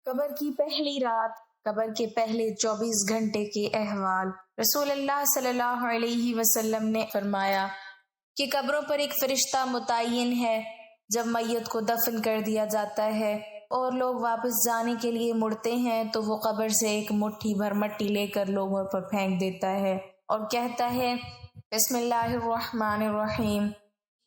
قبر کی پہلی رات، قبر کے پہلے 24 گھنٹے کے احوال۔ رسول اللہ صلی اللہ علیہ وسلم نے فرمایا کہ قبروں پر ایک فرشتہ متعین ہے۔ جب میت کو دفن کر دیا جاتا ہے اور لوگ واپس جانے کے لیے مڑتے ہیں تو وہ قبر سے ایک مٹھی بھر مٹی لے کر لوگوں پر پھینک دیتا ہے اور کہتا ہے بسم اللہ الرحمن الرحیم۔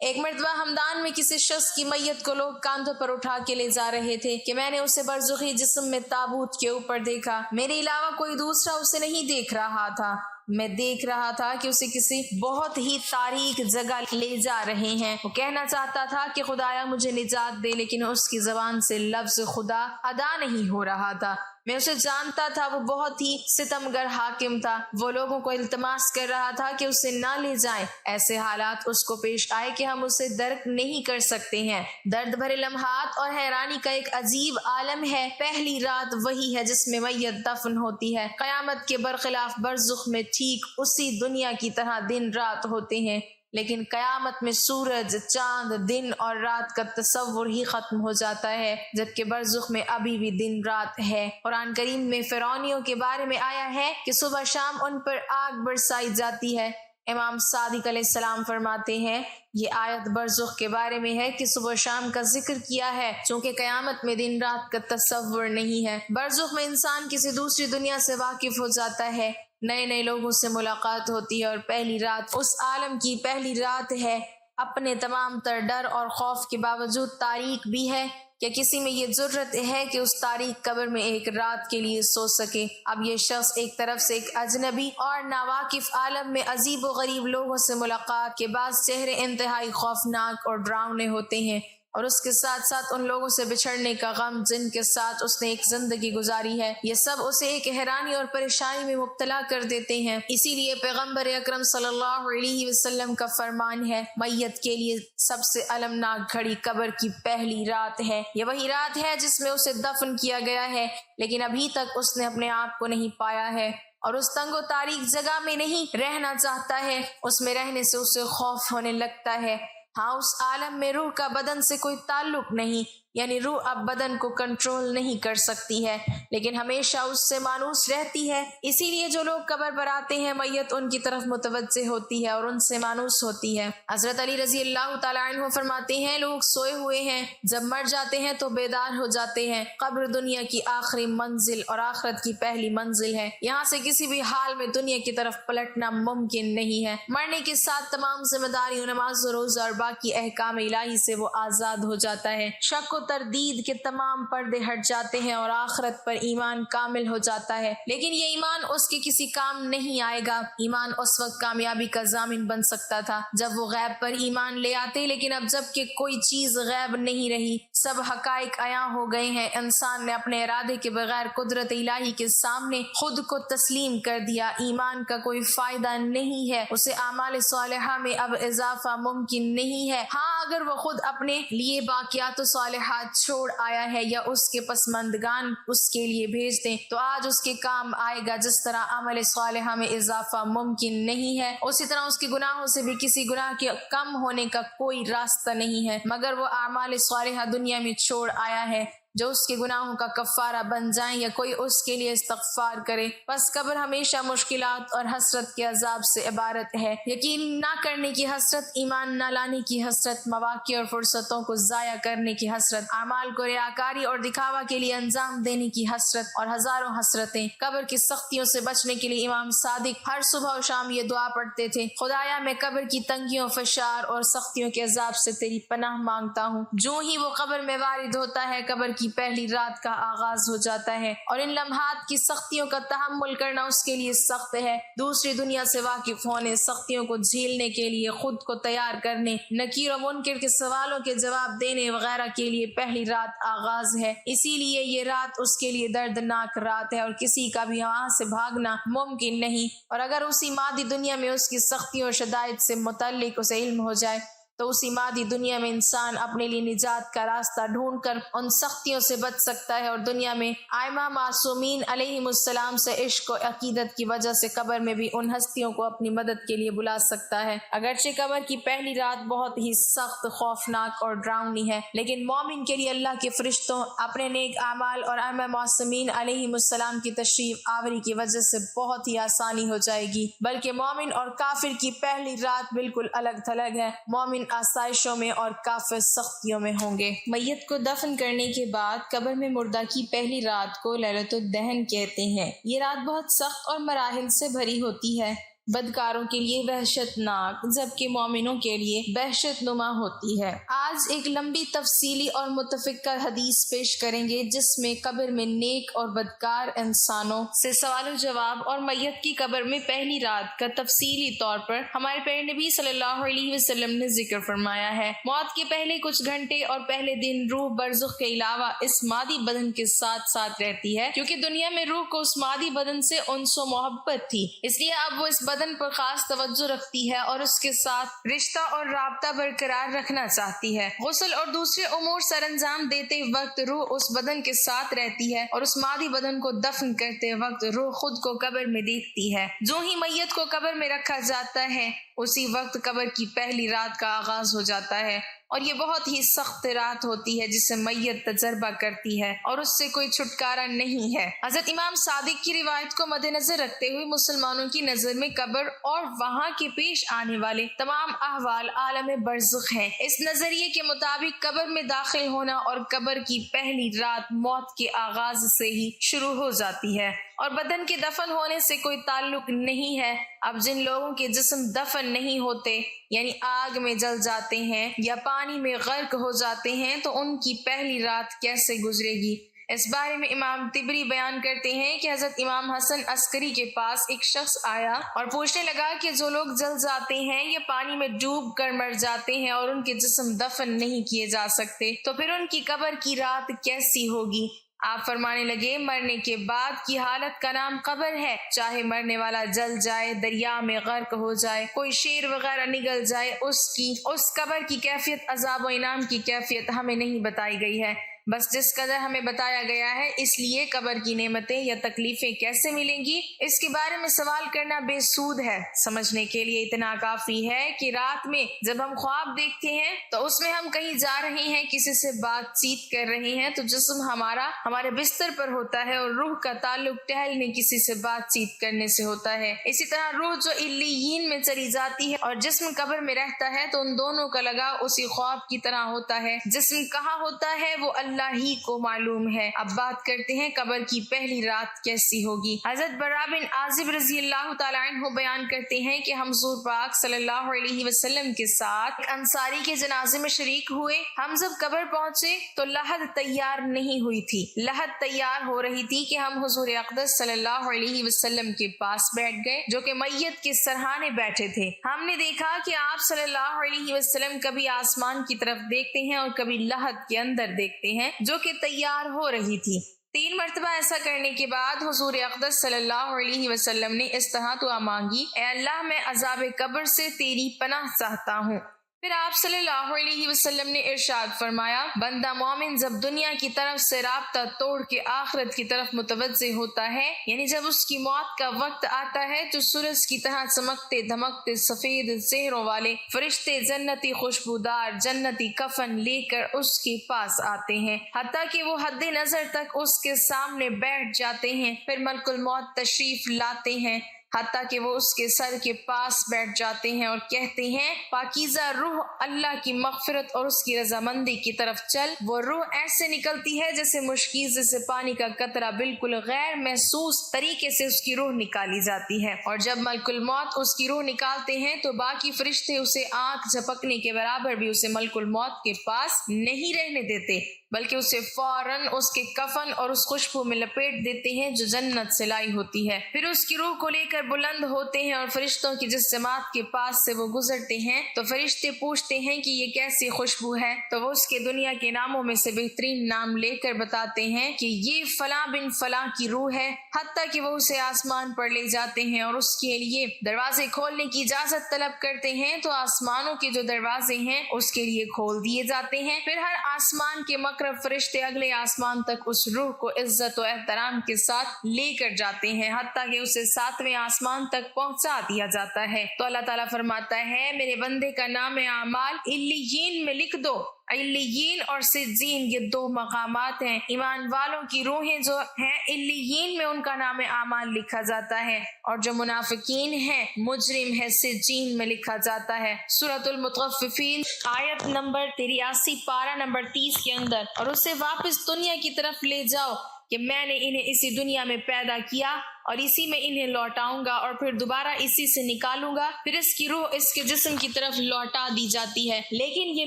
ایک مرتبہ ہمدان میں کسی شخص کی میت کو لوگ کاندھوں پر اٹھا کے لے جا رہے تھے کہ میں نے اسے برزخی جسم میں تابوت کے اوپر دیکھا، میرے علاوہ کوئی دوسرا اسے نہیں دیکھ رہا تھا۔ میں دیکھ رہا تھا کہ اسے کسی بہت ہی تاریک جگہ لے جا رہے ہیں۔ وہ کہنا چاہتا تھا کہ خدایا مجھے نجات دے، لیکن اس کی زبان سے لفظ خدا ادا نہیں ہو رہا تھا۔ میں اسے جانتا تھا، وہ بہت ہی ستمگر حاکم تھا۔ وہ لوگوں کو التماس کر رہا تھا کہ اسے نہ لے جائیں۔ ایسے حالات اس کو پیش آئے کہ ہم اسے درک نہیں کر سکتے ہیں۔ درد بھرے لمحات اور حیرانی کا ایک عجیب عالم ہے۔ پہلی رات وہی ہے جس میں میت دفن ہوتی ہے۔ قیامت کے برخلاف برزخ میں ٹھیک اسی دنیا کی طرح دن رات ہوتے ہیں، لیکن قیامت میں سورج، چاند، دن اور رات کا تصور ہی ختم ہو جاتا ہے، جبکہ برزخ میں ابھی بھی دن رات ہے۔ قرآن کریم میں فرعونیوں کے بارے میں آیا ہے کہ صبح شام ان پر آگ برسائی جاتی ہے۔ امام صادق علیہ السلام فرماتے ہیں یہ آیت برزخ کے بارے میں ہے کہ صبح شام کا ذکر کیا ہے، چونکہ قیامت میں دن رات کا تصور نہیں ہے۔ برزخ میں انسان کسی دوسری دنیا سے واقف ہو جاتا ہے، نئے نئے لوگوں سے ملاقات ہوتی ہے، اور پہلی رات اس عالم کی پہلی رات ہے۔ اپنے تمام تر ڈر اور خوف کے باوجود تاریک بھی ہے۔ کیا کسی میں یہ جرت ہے کہ اس تاریک قبر میں ایک رات کے لیے سو سکے؟ اب یہ شخص ایک طرف سے ایک اجنبی اور ناواقف عالم میں عجیب و غریب لوگوں سے ملاقات کے بعد چہرے انتہائی خوفناک اور ڈراؤنے ہوتے ہیں، اور اس کے ساتھ ساتھ ان لوگوں سے بچھڑنے کا غم جن کے ساتھ اس نے ایک زندگی گزاری ہے، یہ سب اسے ایک حیرانی اور پریشانی میں مبتلا کر دیتے ہیں۔ اسی لیے پیغمبر اکرم صلی اللہ علیہ وسلم کا فرمان ہے میت کے لیے سب سے المناک گھڑی قبر کی پہلی رات ہے۔ یہ وہی رات ہے جس میں اسے دفن کیا گیا ہے، لیکن ابھی تک اس نے اپنے آپ کو نہیں پایا ہے اور اس تنگ و تاریک جگہ میں نہیں رہنا چاہتا ہے۔ اس میں رہنے سے اسے خوف ہونے لگتا ہے۔ ہاں، اس عالم میں روح کا بدن سے کوئی تعلق نہیں، یعنی روح اب بدن کو کنٹرول نہیں کر سکتی ہے، لیکن ہمیشہ اس سے مانوس رہتی ہے۔ اسی لیے جو لوگ قبر پر آتے ہیں میت ان کی طرف متوجہ ہوتی ہے اور ان سے مانوس ہوتی ہے۔ حضرت علی رضی اللہ تعالیٰ عنہ فرماتے ہیں لوگ سوئے ہوئے ہیں، جب مر جاتے ہیں تو بیدار ہو جاتے ہیں۔ قبر دنیا کی آخری منزل اور آخرت کی پہلی منزل ہے۔ یہاں سے کسی بھی حال میں دنیا کی طرف پلٹنا ممکن نہیں ہے۔ مرنے کے ساتھ تمام ذمہ داریوں، نماز و روزہ اور باقی احکام الہی سے وہ آزاد ہو جاتا ہے۔ شک و تردید کے تمام پردے ہٹ جاتے ہیں اور آخرت پر ایمان کامل ہو جاتا ہے، لیکن یہ ایمان اس کے کسی کام نہیں آئے گا۔ ایمان اس وقت کامیابی کا ضامن بن سکتا تھا جب وہ غیب پر ایمان لے آتے، لیکن اب جب کہ کوئی چیز غیب نہیں رہی، سب حقائق عیاں ہو گئے ہیں، انسان نے اپنے ارادے کے بغیر قدرت الہی کے سامنے خود کو تسلیم کر دیا۔ ایمان کا کوئی فائدہ نہیں ہے، اسے اعمال صالحہ میں اب اضافہ ممکن نہیں ہے۔ ہاں، اگر وہ خود اپنے لیے باقیات و صالحات چھوڑ آیا ہے یا اس کے پسماندگان اس کے لیے بھیج دیں تو آج اس کے کام آئے گا۔ جس طرح عمل صالحہ میں اضافہ ممکن نہیں ہے، اسی طرح اس کے گناہوں سے بھی کسی گناہ کے کم ہونے کا کوئی راستہ نہیں ہے، مگر وہ اعمال صالحہ دنیا میں چھوڑ آیا ہے جو اس کے گناہوں کا کفارہ بن جائیں یا کوئی اس کے لیے استغفار کرے۔ بس قبر ہمیشہ مشکلات اور حسرت کے عذاب سے عبارت ہے۔ یقین نہ کرنے کی حسرت، ایمان نہ لانے کی حسرت، مواقع اور فرصتوں کو ضائع کرنے کی حسرت، اعمال کو ریاکاری اور دکھاوا کے لیے انجام دینے کی حسرت اور ہزاروں حسرتیں۔ قبر کی سختیوں سے بچنے کے لیے امام صادق ہر صبح و شام یہ دعا پڑھتے تھے، خدایا میں قبر کی تنگیوں، فشار اور سختیوں کے عذاب سے تیری پناہ مانگتا ہوں۔ جو ہی وہ قبر میں وارد ہوتا ہے قبر کی پہلی رات کا آغاز ہو جاتا ہے، اور ان لمحات کی سختیوں کا تحمل کرنا اس کے لیے سخت ہے۔ دوسری دنیا سے واقف ہونے، سختیوں کو جھیلنے کے لیے خود کو تیار کرنے، نکیر و منکر کے سوالوں کے جواب دینے وغیرہ کے لیے پہلی رات آغاز ہے۔ اسی لیے یہ رات اس کے لیے دردناک رات ہے اور کسی کا بھی وہاں سے بھاگنا ممکن نہیں، اور اگر اسی مادی دنیا میں اس کی سختیوں اور شدائد سے متعلق اسے علم ہو جائے تو اسی مادی دنیا میں انسان اپنے لیے نجات کا راستہ ڈھونڈ کر ان سختیوں سے بچ سکتا ہے، اور دنیا میں ائمہ معصومین علیہم السلام سے عشق و عقیدت کی وجہ سے قبر میں بھی ان ہستیوں کو اپنی مدد کے لیے بلا سکتا ہے۔ اگرچہ قبر کی پہلی رات بہت ہی سخت، خوفناک اور ڈراؤنی ہے، لیکن مومن کے لیے اللہ کے فرشتوں، اپنے نیک اعمال اور ائمہ معصومین علیہم السلام کی تشریف آوری کی وجہ سے بہت ہی آسانی ہو جائے گی۔ بلکہ مومن اور کافر کی پہلی رات بالکل الگ تھلگ ہے۔ مومن آسائشوں میں اور کافر سختیوں میں ہوں گے۔ میت کو دفن کرنے کے بعد قبر میں مردہ کی پہلی رات کو لیلۃ الدہن کہتے ہیں۔ یہ رات بہت سخت اور مراحل سے بھری ہوتی ہے، بدکاروں کے لیے وحشت ناک جبکہ مومنوں کے لیے بہشت نما ہوتی ہے۔ آج ایک لمبی، تفصیلی اور متفقہ حدیث پیش کریں گے جس میں قبر میں نیک اور بدکار انسانوں سے سوال و جواب اور میت کی قبر میں پہلی رات کا تفصیلی طور پر ہمارے پیارے نبی صلی اللہ علیہ وسلم نے ذکر فرمایا ہے۔ موت کے پہلے کچھ گھنٹے اور پہلے دن روح برزخ کے علاوہ اس مادی بدن کے ساتھ ساتھ رہتی ہے، کیونکہ دنیا میں روح کو اس مادی بدن سے انس و محبت تھی، اس لیے اب وہ اس بدن پر خاص توجہ رکھتی ہے اور اس کے ساتھ رشتہ اور رابطہ برقرار رکھنا چاہتی ہے۔ غسل اور دوسرے امور سر انجام دیتے وقت روح اس بدن کے ساتھ رہتی ہے، اور اس مادی بدن کو دفن کرتے وقت روح خود کو قبر میں دیکھتی ہے۔ جو ہی میت کو قبر میں رکھا جاتا ہے اسی وقت قبر کی پہلی رات کا آغاز ہو جاتا ہے، اور یہ بہت ہی سخت رات ہوتی ہے جسے میت تجربہ کرتی ہے اور اس سے کوئی چھٹکارا نہیں ہے۔ حضرت امام صادق کی روایت کو مد نظر رکھتے ہوئے مسلمانوں کی نظر میں قبر اور وہاں کے پیش آنے والے تمام احوال عالم برزخ ہیں۔ اس نظریے کے مطابق قبر میں داخل ہونا اور قبر کی پہلی رات موت کے آغاز سے ہی شروع ہو جاتی ہے، اور بدن کے دفن ہونے سے کوئی تعلق نہیں ہے۔ اب جن لوگوں کے جسم دفن نہیں ہوتے، یعنی آگ میں جل جاتے ہیں یا پانی میں غرق ہو جاتے ہیں، تو ان کی پہلی رات کیسے گزرے گی؟ اس بارے میں امام طبری بیان کرتے ہیں کہ حضرت امام حسن عسکری کے پاس ایک شخص آیا اور پوچھنے لگا کہ جو لوگ جل جاتے ہیں یا پانی میں ڈوب کر مر جاتے ہیں اور ان کے جسم دفن نہیں کیے جا سکتے، تو پھر ان کی قبر کی رات کیسی ہوگی؟ آپ فرمانے لگے، مرنے کے بعد کی حالت کا نام قبر ہے، چاہے مرنے والا جل جائے، دریا میں غرق ہو جائے، کوئی شیر وغیرہ نگل جائے، اس قبر کی کیفیت، عذاب و انعام کی کیفیت ہمیں نہیں بتائی گئی ہے، بس جس قدر ہمیں بتایا گیا ہے۔ اس لیے قبر کی نعمتیں یا تکلیفیں کیسے ملیں گی، اس کے بارے میں سوال کرنا بے سود ہے۔ سمجھنے کے لیے اتنا کافی ہے کہ رات میں جب ہم خواب دیکھتے ہیں تو اس میں ہم کہیں جا رہے ہیں، کسی سے بات چیت کر رہے ہیں، تو جسم ہمارے بستر پر ہوتا ہے اور روح کا تعلق ٹہلنے، کسی سے بات چیت کرنے سے ہوتا ہے۔ اسی طرح روح جو علیین میں چلی جاتی ہے اور جسم قبر میں رہتا ہے، تو ان دونوں کا لگاؤ اسی خواب کی طرح ہوتا ہے۔ جسم کہاں ہوتا ہے وہ اللہ ہی کو معلوم ہے۔ اب بات کرتے ہیں قبر کی پہلی رات کیسی ہوگی۔ حضرت برا بن عازب رضی اللہ تعالیٰ عنہ بیان کرتے ہیں کہ ہم حضور پاک صلی اللہ علیہ وسلم کے ساتھ ایک انصاری کے جنازے میں شریک ہوئے۔ ہم جب قبر پہنچے تو لحد تیار نہیں ہوئی تھی۔ لحد تیار ہو رہی تھی کہ ہم حضور اقدس صلی اللہ علیہ وسلم کے پاس بیٹھ گئے، جو کہ میت کے سرہانے بیٹھے تھے۔ ہم نے دیکھا کہ آپ صلی اللہ علیہ وسلم کبھی آسمان کی طرف دیکھتے ہیں اور کبھی لحد کے اندر دیکھتے ہیں جو کہ تیار ہو رہی تھی۔ 3 مرتبہ ایسا کرنے کے بعد حضور اقدس صلی اللہ علیہ وسلم نے اس طرح دعا مانگی، اے اللہ، میں عذاب قبر سے تیری پناہ چاہتا ہوں۔ پھر آپ صلی اللہ علیہ وسلم نے ارشاد فرمایا، بندہ مومن جب دنیا کی طرف سے رابطہ توڑ کے آخرت کی طرف متوجہ ہوتا ہے، یعنی جب اس کی موت کا وقت آتا ہے، تو سورج کی طرح چمکتے دھمکتے سفید چہروں والے فرشتے جنتی خوشبودار جنتی کفن لے کر اس کے پاس آتے ہیں، حتیٰ کہ وہ حد نظر تک اس کے سامنے بیٹھ جاتے ہیں۔ پھر ملک الموت تشریف لاتے ہیں، حتیٰ کہ وہ اس کے سر کے پاس بیٹھ جاتے ہیں اور کہتے ہیں، پاکیزہ روح، اللہ کی مغفرت اور اس کی رضامندی کی طرف چل۔ وہ روح ایسے نکلتی ہے جیسے مشکیزے سے پانی کا قطرہ بالکل غیر محسوس طریقے سے اس کی روح نکالی جاتی ہے، اور جب ملک الموت اس کی روح نکالتے ہیں تو باقی فرشتے اسے آنکھ جھپکنے کے برابر بھی اسے ملک الموت کے پاس نہیں رہنے دیتے۔ بلکہ اسے فوراً اس کے کفن اور اس خوشبو میں لپیٹ دیتے ہیں جو جنت سے لائی ہوتی ہے۔ پھر اس کی روح کو لے کر بلند ہوتے ہیں اور فرشتوں کی جس جماعت کے پاس سے وہ گزرتے ہیں تو فرشتے پوچھتے ہیں کہ یہ کیسی خوشبو ہے، تو وہ اس کے دنیا کے ناموں میں سے بہترین نام لے کر بتاتے ہیں کہ یہ فلاں بن فلاں کی روح ہے، حتیٰ کہ وہ اسے آسمان پر لے جاتے ہیں اور اس کے لیے دروازے کھولنے کی اجازت طلب کرتے ہیں تو آسمانوں کے جو دروازے ہیں اس کے لیے کھول دیے جاتے ہیں۔ پھر ہر آسمان کے مقرب فرشتے اگلے آسمان تک اس روح کو عزت و احترام کے ساتھ لے کر جاتے ہیں، حتیٰ کہ اسے 7ویں آسمان تک پہنچا دیا جاتا ہے۔ تو اللہ تعالیٰ فرماتا ہے میرے بندے کا نام اعمال علیین میں لکھ دو۔ علیین اور سجین یہ 2 مقامات ہیں۔ ایمان والوں کی روحیں جو ہیں علیین میں ان کا نام اعمال لکھا جاتا ہے، اور جو منافقین ہیں مجرم ہے سجین میں لکھا جاتا ہے۔ سورۃ المطففین آیت نمبر 83 پارہ نمبر 30 کے اندر، اور اسے واپس دنیا کی طرف لے جاؤ کہ میں نے انہیں اسی دنیا میں پیدا کیا اور اسی میں انہیں لوٹاؤں گا اور پھر دوبارہ اسی سے نکالوں گا، پھر اس کی روح اس کے جسم کی طرف لوٹا دی جاتی ہے، لیکن یہ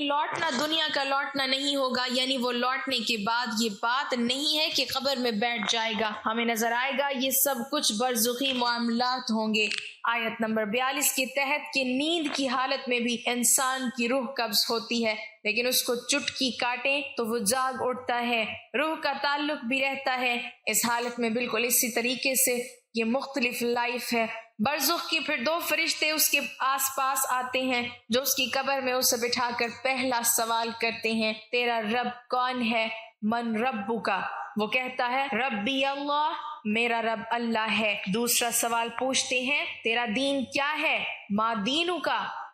لوٹنا دنیا کا لوٹنا نہیں ہوگا، یعنی وہ لوٹنے کے بعد یہ بات نہیں ہے کہ قبر میں بیٹھ جائے گا، ہمیں نظر آئے گا یہ سب کچھ برزخی معاملات ہوں گے۔ آیت نمبر 42 کے تحت کہ نیند کی حالت میں بھی انسان کی روح قبض ہوتی ہے، لیکن اس کو چٹکی کاٹیں تو وہ جاگ اٹھتا ہے، روح کا تعلق بھی رہتا ہے اس حالت میں۔ بالکل اسی طریقے سے یہ مختلف لائف ہے۔ برزخ کی پھر 2 فرشتے اس کے آس پاس آتے ہیں جو اس کی قبر میں اسے بٹھا کر پہلا سوال کرتے ہیں، تیرا رب کون ہے؟ من ربک؟ وہ کہتا ہے ربی اللہ، میرا رب اللہ ہے۔ دوسرا سوال پوچھتے ہیں تیرا دین کیا ہے؟ ما دینک؟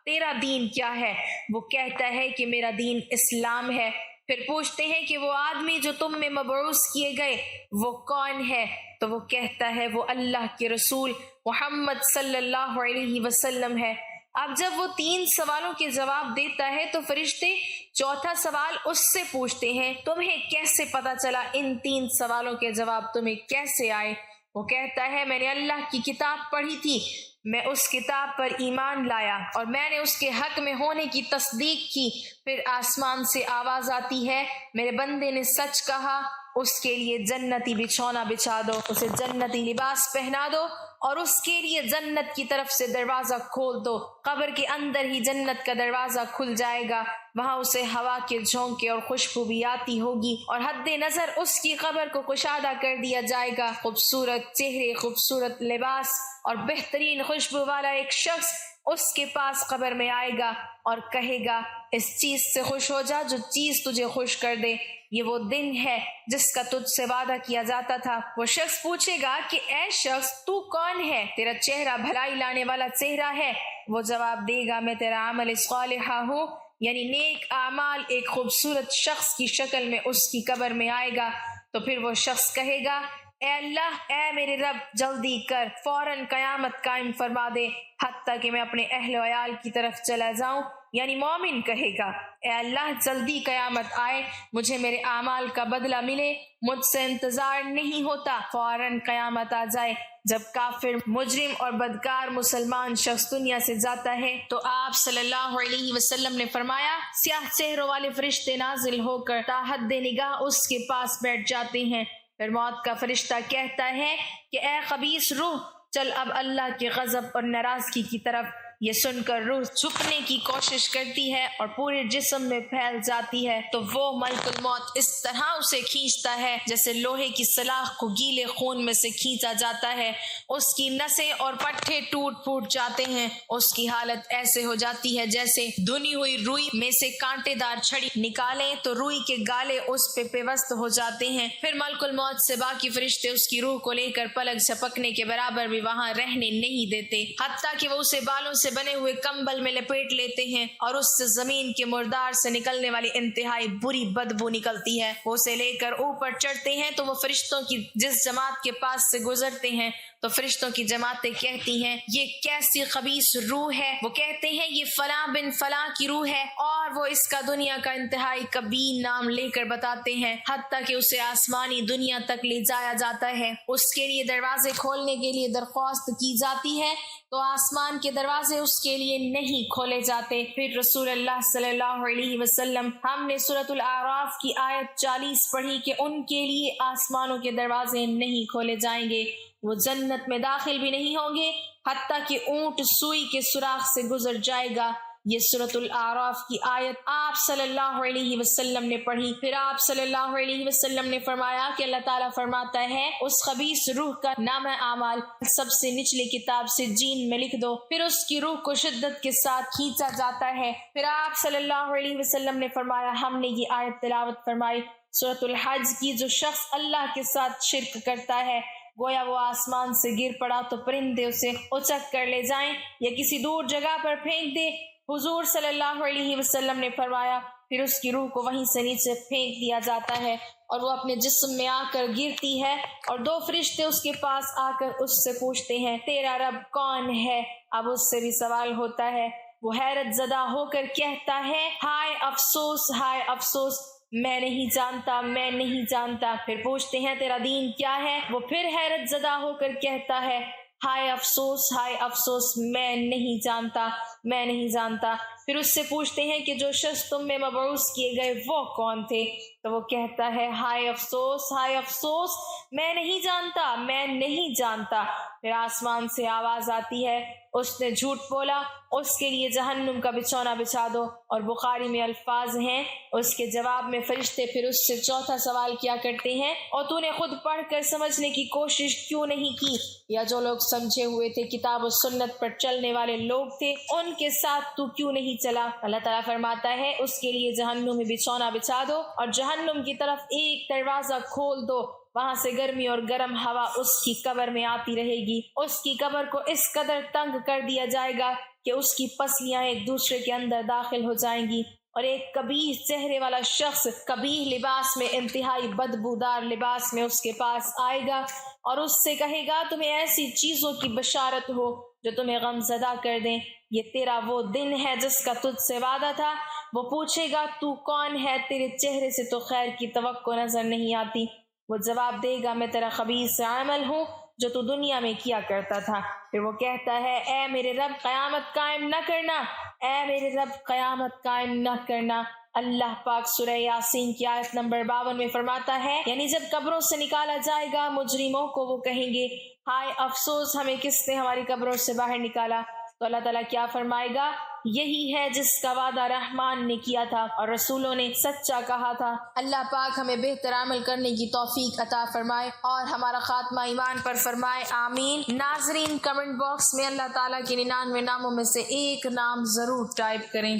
تیرا دین کیا ہے؟ وہ کہتا ہے کہ میرا دین اسلام ہے۔ پھر پوچھتے ہیں کہ وہ آدمی جو تم میں مبعوث کیے گئے وہ کون ہے؟ تو وہ کہتا ہے وہ اللہ کے رسول محمد صلی اللہ علیہ وسلم ہے۔ اب جب وہ 3 سوالوں کے جواب دیتا ہے تو فرشتے چوتھا سوال اس سے پوچھتے ہیں تمہیں کیسے پتا چلا، ان 3 سوالوں کے جواب تمہیں کیسے آئے؟ وہ کہتا ہے میں نے اللہ کی کتاب پڑھی تھی، میں اس کتاب پر ایمان لایا اور میں نے اس کے حق میں ہونے کی تصدیق کی۔ پھر آسمان سے آواز آتی ہے میرے بندے نے سچ کہا، اس کے لیے جنتی بچھونا بچھا دو، اسے جنتی لباس پہنا دو اور اس کے لیے جنت کی طرف سے دروازہ کھول دو۔ قبر کے اندر ہی جنت کا دروازہ کھل جائے گا، وہاں اسے ہوا کے جھونکے اور خوشبو بھی آتی ہوگی اور حد نظر اس کی قبر کو کشادہ کر دیا جائے گا۔ خوبصورت چہرے، خوبصورت لباس اور بہترین خوشبو والا ایک شخص اس کے پاس قبر میں آئے گا اور کہے گا اس چیز سے خوش ہو جا جو چیز تجھے خوش کر دے، یہ وہ دن ہے جس کا تجھ سے وعدہ کیا جاتا تھا۔ وہ شخص پوچھے گا کہ اے شخص تو کون ہے؟ تیرا چہرہ بھلائی لانے والا چہرہ ہے۔ وہ جواب دے گا میں تیرا عمل صالحہ ہوں، یعنی نیک اعمال ایک خوبصورت شخص کی شکل میں اس کی قبر میں آئے گا۔ تو پھر وہ شخص کہے گا اے اللہ، اے میرے رب جلدی کر، فوراً قیامت قائم فرما دے حتیٰ کہ میں اپنے اہل و عیال کی طرف چلا جاؤں، یعنی مومن کہے گا اے اللہ جلدی قیامت آئے، مجھے میرے اعمال کا بدلہ ملے، مجھ سے انتظار نہیں ہوتا، فوراً قیامت آ جائے۔ جب کافر، مجرم اور بدکار مسلمان شخص دنیا سے جاتا ہے تو آپ صلی اللہ علیہ وسلم نے فرمایا سیاہ چہروں والے فرشتے نازل ہو کر تا حد نگاہ اس کے پاس بیٹھ جاتے ہیں۔ پھر موت کا فرشتہ کہتا ہے کہ اے خبیث روح، چل اب اللہ کے غضب اور ناراضگی کی طرف۔ یہ سن کر روح چھپنے کی کوشش کرتی ہے اور پورے جسم میں پھیل جاتی ہے، تو وہ ملک الموت اس طرح اسے کھینچتا ہے جیسے لوہے کی سلاخ کو گیلے خون میں سے کھینچا جاتا ہے، اس کی نسیں اور پٹھے ٹوٹ پھوٹ جاتے ہیں، اس کی حالت ایسے ہو جاتی ہے جیسے دھنی ہوئی روئی میں سے کانٹے دار چھڑی نکالیں تو روئی کے گالے اس پہ پیوست ہو جاتے ہیں۔ پھر ملک الموت سے باقی فرشتے اس کی روح کو لے کر پلک جھپکنے کے برابر بھی وہاں رہنے نہیں دیتے، حتیٰ کہ وہ اسے بالوں سے بنے ہوئے کمبل میں لپیٹ لیتے ہیں اور اس سے زمین کے مردار سے نکلنے والی انتہائی بری بدبو نکلتی ہے۔ وہ اسے لے کر اوپر چڑھتے ہیں تو وہ فرشتوں کی جس جماعت کے پاس سے گزرتے ہیں تو فرشتوں کی جماعتیں کہتی ہیں یہ کیسی خبیث روح ہے؟ وہ کہتے ہیں یہ فلاں بن فلاں کی روح ہے، اور وہ اس کا دنیا کا انتہائی کبیر نام لے کر بتاتے ہیں، حتیٰ کہ اسے آسمانی دنیا تک لے جایا جاتا ہے۔ اس کے لیے دروازے کھولنے کے لیے درخواست کی جاتی ہے تو آسمان کے دروازے اس کے لیے نہیں کھولے جاتے۔ پھر رسول اللہ صلی اللہ علیہ وسلم ہم نے سورۃ الاعراف کی آیت 40 پڑھی کہ ان کے لیے آسمانوں کے دروازے نہیں کھولے جائیں گے، وہ جنت میں داخل بھی نہیں ہوں گے حتیٰ کہ اونٹ سوئی کے سوراخ سے گزر جائے گا۔ یہ سورۃ الاعراف کی آیت آپ صلی اللہ علیہ وسلم نے پڑھی۔ پھر آپ صلی اللہ علیہ وسلم نے فرمایا کہ اللہ تعالیٰ فرماتا ہے اس خبیث روح کا نامہ اعمال سب سے نچلی کتاب سے جین میں لکھ دو، پھر اس کی روح کو شدت کے ساتھ کھینچا جاتا ہے۔ پھر آپ صلی اللہ علیہ وسلم نے فرمایا ہم نے یہ آیت تلاوت فرمائی سورۃ الحج کی، جو شخص اللہ کے ساتھ شرک کرتا ہے گویا وہ آسمان سے گر پڑا تو پرندے اسے اچک کر لے جائیں یا کسی دور جگہ پر پھینک دے۔ حضور صلی اللہ علیہ وسلم نے فرمایا پھر اس کی روح کو وہیں سے نیچے پھینک دیا جاتا ہے اور وہ اپنے جسم میں آ کر گرتی ہے، اور 2 فرشتے اس کے پاس آ کر اس سے پوچھتے ہیں تیرا رب کون ہے؟ اب اس سے بھی سوال ہوتا ہے، وہ حیرت زدہ ہو کر کہتا ہے ہائے افسوس، ہائے افسوس، میں نہیں جانتا، میں نہیں جانتا۔ پھر پوچھتے ہیں تیرا دین کیا ہے؟ وہ پھر حیرت زدہ ہو کر کہتا ہے ہائے افسوس، ہائے افسوس، میں نہیں جانتا، میں نہیں جانتا۔ پھر اس سے پوچھتے ہیں کہ جو شخص تم میں مبعوث کیے گئے وہ کون تھے؟ تو وہ کہتا ہے ہائے افسوس، ہائے افسوس، میں نہیں جانتا، میں نہیں جانتا۔ پھر آسمان سے آواز آتی ہے اس نے جھوٹ بولا، اس کے لیے جہنم کا بچھونا بچھا دو، اور بخاری میں الفاظ ہیں اس کے جواب میں فرشتے پھر اس سے چوتھا سوال کیا کرتے ہیں اور تو نے خود پڑھ کر سمجھنے کی کوشش کیوں نہیں کی، یا جو لوگ سمجھے ہوئے تھے کتاب و سنت پر چلنے والے لوگ تھے ان کے ساتھ تو کیوں نہیں چلا؟ اللہ تعالیٰ فرماتا ہے اس کے لیے جہنم میں بچھونا بچھا دو اور جہنم کی طرف ایک دروازہ کھول دو، وہاں سے گرمی اور گرم ہوا اس کی قبر میں آتی رہے گی۔ اس کی قبر کو اس قدر تنگ کر دیا جائے گا کہ اس کی پسلیاں ایک دوسرے کے اندر داخل ہو جائیں گی، اور ایک قبیح چہرے والا شخص قبیح لباس میں، انتہائی بدبودار لباس میں اس کے پاس آئے گا اور اس سے کہے گا تمہیں ایسی چیزوں کی بشارت ہو جو تمہیں غم زدہ کر دیں، یہ تیرا وہ دن ہے جس کا تجھ سے وعدہ تھا۔ وہ پوچھے گا تو کون ہے؟ تیرے چہرے سے تو خیر کی توقع نظر نہیں آتی۔ وہ جواب دے گا میں تیرا خبیث عمل ہوں جو تو دنیا میں کیا کرتا تھا۔ پھر وہ کہتا ہے اے میرے رب قیامت قائم نہ کرنا، اے میرے رب قیامت قائم نہ کرنا۔ اللہ پاک سورہ یاسین کی آیت نمبر 52 میں فرماتا ہے یعنی جب قبروں سے نکالا جائے گا مجرموں کو وہ کہیں گے ہائے افسوس، ہمیں کس نے ہماری قبروں سے باہر نکالا؟ تو اللہ تعالیٰ کیا فرمائے گا؟ یہی ہے جس کا وعدہ رحمان نے کیا تھا اور رسولوں نے سچا کہا تھا۔ اللہ پاک ہمیں بہتر عمل کرنے کی توفیق عطا فرمائے اور ہمارا خاتمہ ایمان پر فرمائے، آمین۔ ناظرین کمنٹ باکس میں اللہ تعالیٰ کے 99 ناموں میں سے ایک نام ضرور ٹائپ کریں۔